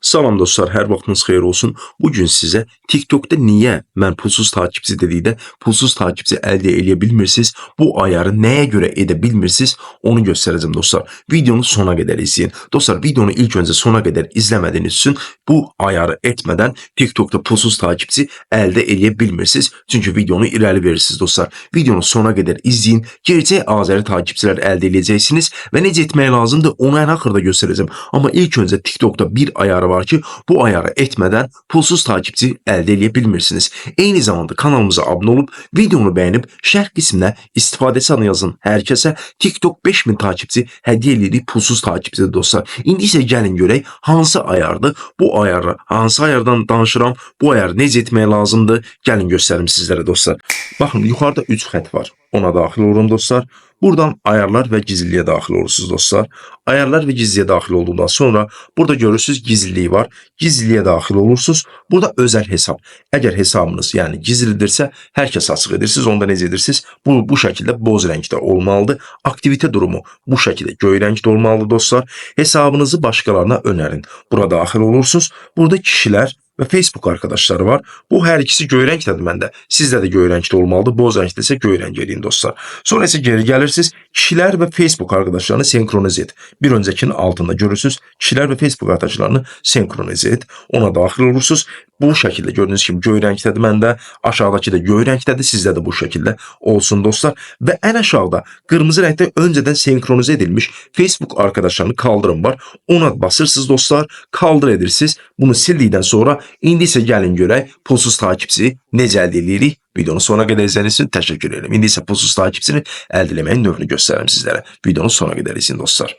Salam dostlar, hər vaxtınız xeyir olsun. Bugün sizə TikTokda niyə mən pulsuz takipçi dedikdə pulsuz takipçi əldə edə bilmirsiniz, bu ayarı nəyə görə edə bilmirsiniz, onu göstərəcəm dostlar. Videonu sona qədər izləyin. Dostlar, videonu ilk öncə sona qədər izləmədiyiniz üçün bu ayarı etmədən TikTokda pulsuz takipçi əldə edə bilmirsiniz. Çünki videonu irəli verirsiniz dostlar. Videonu sona qədər izləyin. Gerçək Azəri takipçilər əldə edəcəksiniz və necə etmək lazımdır, onu ən axırda göstərəcəm. Amma ilk öncə TikTokda bir ayarı var ki, bu ayarı etmədən pulsuz takipçi əldə edə bilmirsiniz. Eyni zamanda kanalımıza abunə olub, videonu bəyənib, şərh qisminə istifadəsi adını yazın. Hər kəsə TikTok 5000 takipçi hədiyyə edirik pulsuz takipçidir dostlar. İndi isə gəlin görək hansı ayardır, bu ayarı, hansı ayardan danışıram, bu ayarı necə etmək lazımdır, gəlin göstərim sizlərə dostlar. Baxın, yuxarıda 3 xətt var. Ona daxil olun dostlar. Buradan ayarlar və gizliliyə daxil olursunuz dostlar. Ayarlar və gizliliyə daxil olduqdan sonra burada görürsünüz gizliliyi var. Gizliliyə daxil olursunuz. Burada özəl hesab. Əgər hesabınız yəni gizlidirsə, hər kəs açıq edirsiniz. Onda necə edirsiniz? Bu şəkildə boz rəngdə olmalıdır. Aktivite durumu bu şəkildə göy rəngdə olmalıdır dostlar. Hesabınızı başqalarına önərin. Bura daxil olursunuz. Burada kişilər və Facebook arkadaşları var. Bu hər ikisi göy rəngdədir məndə. Sizdə də göy rəngdə olmalıdır. Boz rəngdə isə göy rəng edin dostlar. Sonra isə geri gəlirsiniz. Kişilər və Facebook arkadaşlarını senkronize et. Bir öncəkinin altında görürsünüz. Kişilər və Facebook arkadaşlarını senkronize et. Ona daxil olursunuz. Bu şəkildə gördüyünüz kimi göy rəngdədir məndə. Aşağıdakı da göy rəngdədir. Sizdə də bu şəkildə olsun dostlar. Və ən aşağıda qırmızı rəngdə öncədən senkronize edilmiş Facebook arkadaşlarını kaldırın var. Ona basırsınız dostlar. Kaldır edirsiniz. Bunu sildikdən sonra indi isə gəlin görək pulsuz takipçi necə əldə edirik. Videonu sona qədər izlədiyiniz üçün təşəkkür ederim. İndi isə pulsuz takipçini əldə etməyin növünü göstərim sizlərə. Videonu sona qədər izləyin dostlar.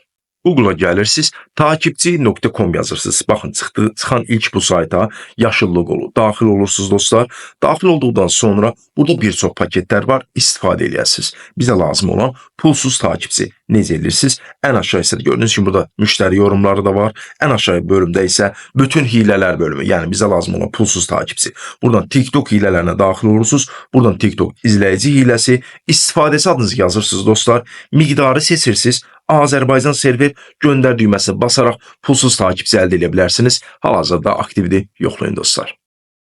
Google'a gəlirsiniz, takipçi.com yazırsınız. Baxın, çıxan ilk bu sayta yaşıl loqolu daxil olursunuz dostlar. Daxil olduqdan sonra burada bir çox paketlər var, istifadə edəsiniz. Bizə lazım olan pulsuz takipçi necə edirsiniz? Ən aşağı isə gördüyünüz kimi burada müştəri yorumları da var. Ən aşağı bölümdə isə bütün hilələr bölümü, yəni bizə lazım olan pulsuz takipçi. Buradan TikTok hilələrinə daxil olursunuz. Buradan TikTok izləyici hiləsi, istifadəsi adınızı yazırsınız dostlar. Miqdarı seçirsiniz. Azərbaycan server göndər düyməsini basaraq pulsuz takipçi əldə edə bilərsiniz. Hal-hazırda aktivdir, yoxlayın dostlar.